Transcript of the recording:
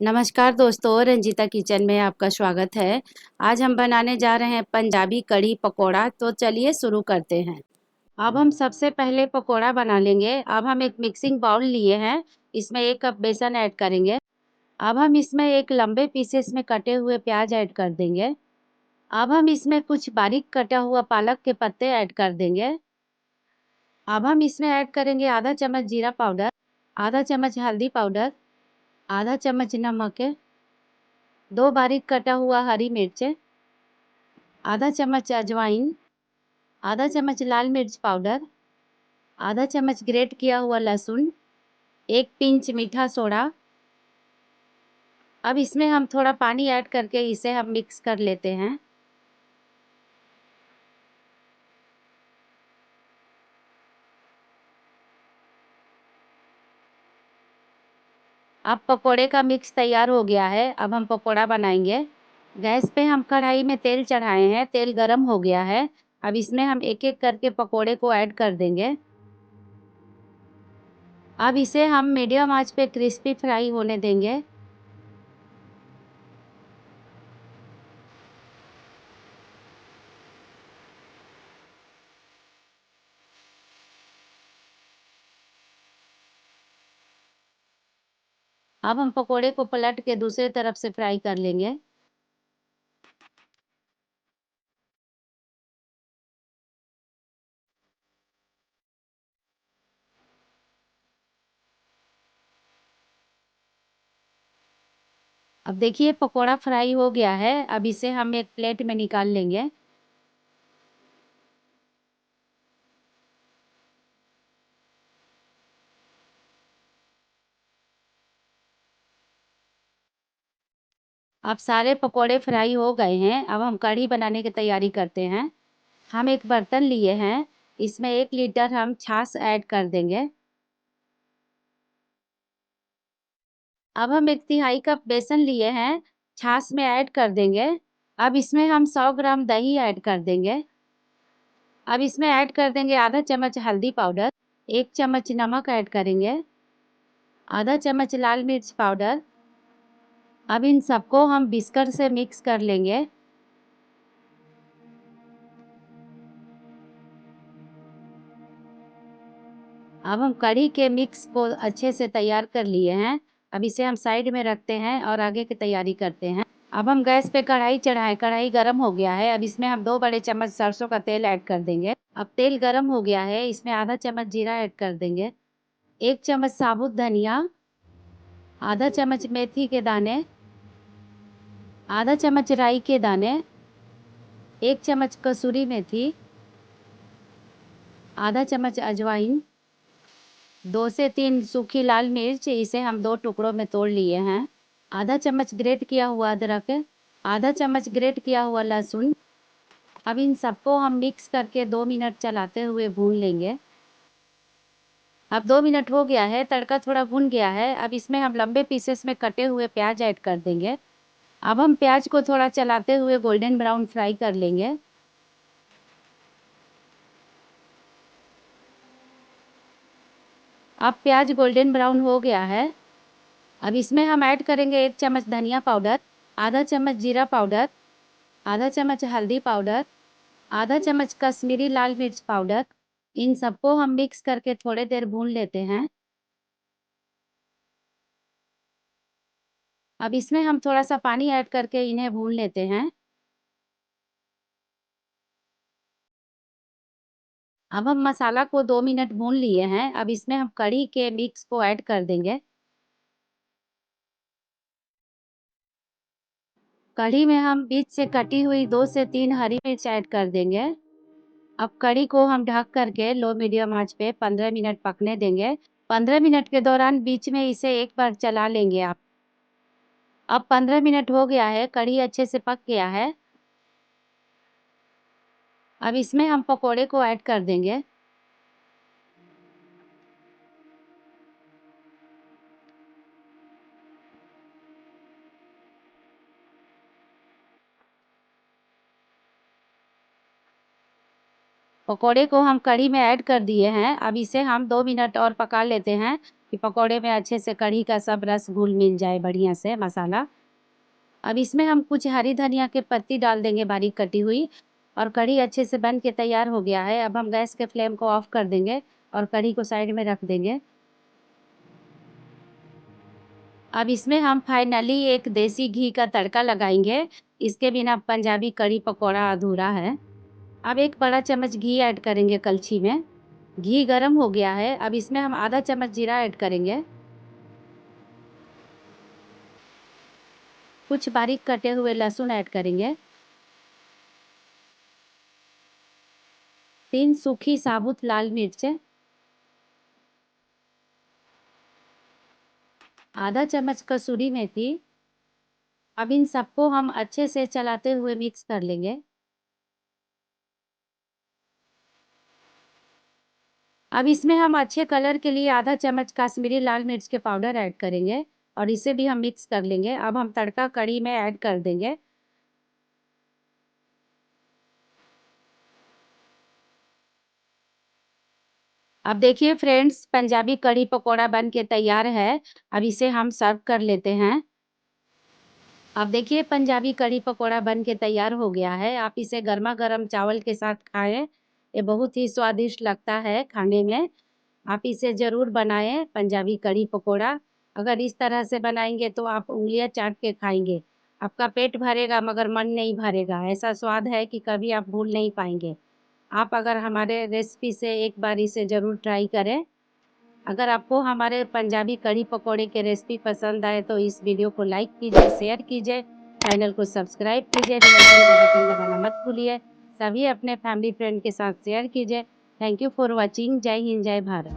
नमस्कार दोस्तों, रंजीता किचन में आपका स्वागत है। आज हम बनाने जा रहे हैं पंजाबी कढ़ी पकोड़ा। तो चलिए शुरू करते हैं। अब हम सबसे पहले पकोड़ा बना लेंगे। अब हम एक मिक्सिंग बाउल लिए हैं, इसमें 1 कप बेसन ऐड करेंगे। अब हम इसमें एक लंबे पीसेस में कटे हुए प्याज ऐड कर देंगे। अब हम इसमें कुछ बारीक कटा हुआ पालक के पत्ते ऐड कर देंगे। अब हम इसमें ऐड करेंगे आधा चम्मच जीरा पाउडर, आधा चम्मच हल्दी पाउडर, आधा चम्मच नमक, 2 बारीक कटा हुआ हरी मिर्च, आधा चम्मच अजवाइन, आधा चम्मच लाल मिर्च पाउडर, आधा चम्मच ग्रेट किया हुआ लहसुन, 1 पिंच मीठा सोडा। अब इसमें हम थोड़ा पानी ऐड करके इसे हम मिक्स कर लेते हैं। अब पकोड़े का मिक्स तैयार हो गया है। अब हम पकोड़ा बनाएंगे। गैस पे हम कढ़ाई में तेल चढ़ाए हैं, तेल गरम हो गया है। अब इसमें हम एक एक करके पकोड़े को ऐड कर देंगे। अब इसे हम मीडियम आंच पे क्रिस्पी फ्राई होने देंगे। अब हम पकोड़े को पलट के दूसरे तरफ से फ्राई कर लेंगे। अब देखिए पकोड़ा फ्राई हो गया है। अब इसे हम एक प्लेट में निकाल लेंगे। अब सारे पकोड़े फ्राई हो गए हैं। अब हम कढ़ी बनाने की तैयारी करते हैं। हम एक बर्तन लिए हैं, इसमें 1 लीटर हम छाछ ऐड कर देंगे। अब हम 1 तिहाई कप बेसन लिए हैं, छाछ में ऐड कर देंगे। अब इसमें हम 100 ग्राम दही ऐड कर देंगे। अब इसमें ऐड कर देंगे आधा चम्मच हल्दी पाउडर, 1 चम्मच नमक ऐड करेंगे, आधा चम्मच लाल मिर्च पाउडर। अब इन सबको हम विस्कर से मिक्स कर लेंगे। अब हम कढ़ी के मिक्स को अच्छे से तैयार कर लिए हैं। अब इसे हम साइड में रखते हैं और आगे की तैयारी करते हैं। अब हम गैस पे कढ़ाई चढ़ाएं। कढ़ाई गर्म हो गया है। अब इसमें हम 2 बड़े चम्मच सरसों का तेल ऐड कर देंगे। अब तेल गर्म हो गया है, इसमें आधा चम्मच जीरा ऐड कर देंगे, 1 चम्मच साबुत धनिया, आधा चम्मच मेथी के दाने, आधा चम्मच राई के दाने, 1 चम्मच कसूरी मेथी, आधा चम्मच अजवाइन, 2 से 3 सूखी लाल मिर्च, इसे हम 2 टुकड़ों में तोड़ लिए हैं, आधा चम्मच ग्रेट किया हुआ अदरक, आधा चम्मच ग्रेट किया हुआ लहसुन। अब इन सबको हम मिक्स करके 2 मिनट चलाते हुए भून लेंगे। अब 2 मिनट हो गया है, तड़का थोड़ा भुन गया है। अब इसमें हम लंबे पीसेस में कटे हुए प्याज ऐड कर देंगे। अब हम प्याज को थोड़ा चलाते हुए गोल्डन ब्राउन फ्राई कर लेंगे। अब प्याज गोल्डन ब्राउन हो गया है। अब इसमें हम ऐड करेंगे 1 चम्मच धनिया पाउडर, आधा चम्मच जीरा पाउडर, आधा चम्मच हल्दी पाउडर, आधा चम्मच कश्मीरी लाल मिर्च पाउडर। इन सबको हम मिक्स करके थोड़ी देर भून लेते हैं। अब इसमें हम थोड़ा सा पानी ऐड करके इन्हें भून लेते हैं। अब हम मसाला को 2 मिनट भून लिए हैं। अब इसमें हम कढ़ी के मिक्स को ऐड कर देंगे। कढ़ी में हम बीच से कटी हुई 2 से 3 हरी मिर्च ऐड कर देंगे। अब कढ़ी को हम ढक करके लो मीडियम आंच पे 15 मिनट पकने देंगे। 15 मिनट के दौरान बीच में इसे एक बार चला लेंगे आप। अब 15 मिनट हो गया है, कढ़ी अच्छे से पक गया है। अब इसमें हम पकोड़े को ऐड कर देंगे। पकोड़े को हम कढ़ी में ऐड कर दिए हैं। अब इसे हम 2 मिनट और पका लेते हैं कि पकोड़े में अच्छे से कढ़ी का सब रस घुल मिल जाए बढ़िया से मसाला। अब इसमें हम कुछ हरी धनिया के पत्ती डाल देंगे बारीक कटी हुई, और कढ़ी अच्छे से बन के तैयार हो गया है। अब हम गैस के फ्लेम को ऑफ कर देंगे और कढ़ी को साइड में रख देंगे। अब इसमें हम फाइनली एक देसी घी का तड़का लगाएंगे। इसके बिना पंजाबी कढ़ी पकौड़ा अधूरा है। अब एक बड़ा चम्मच घी ऐड करेंगे कलछी में। घी गरम हो गया है। अब इसमें हम आधा चम्मच जीरा ऐड करेंगे। कुछ बारीक कटे हुए लहसुन ऐड करेंगे। 3 सूखी साबुत लाल मिर्चें, आधा चम्मच कसूरी मेथी। अब इन सबको हम अच्छे से चलाते हुए मिक्स कर लेंगे। अब इसमें हम अच्छे कलर के लिए आधा चम्मच काश्मीरी लाल मिर्च के पाउडर ऐड करेंगे और इसे भी हम मिक्स कर लेंगे। अब हम तड़का कढ़ी में ऐड कर देंगे। अब देखिए फ्रेंड्स, पंजाबी कढ़ी पकोड़ा बन के तैयार है। अब इसे हम सर्व कर लेते हैं। अब देखिए पंजाबी कढ़ी पकोड़ा बन के तैयार हो गया है। आप इसे गर्मा-गर्म चावल के साथ खाएँ। ये बहुत ही स्वादिष्ट लगता है खाने में। आप इसे ज़रूर बनाएँ पंजाबी कढ़ी पकोड़ा। अगर इस तरह से बनाएँगे तो आप उँगलियाँ चाट के खाएँगे। आपका पेट भरेगा मगर मन नहीं भरेगा। ऐसा स्वाद है कि कभी आप भूल नहीं पाएँगे। आप अगर हमारे रेसिपी से एक बार इसे ज़रूर ट्राई करें। अगर आपको हमारे पंजाबी कढ़ी पकोड़े के रेसिपी पसंद आए तो इस वीडियो को लाइक कीजिए, शेयर कीजिए, चैनल को सब्सक्राइब कीजिए, बेल आइकन दबाना मत भूलिए। सभी अपने फैमिली फ्रेंड के साथ शेयर कीजिए। Thank you for watching. जय हिंद, जय भारत।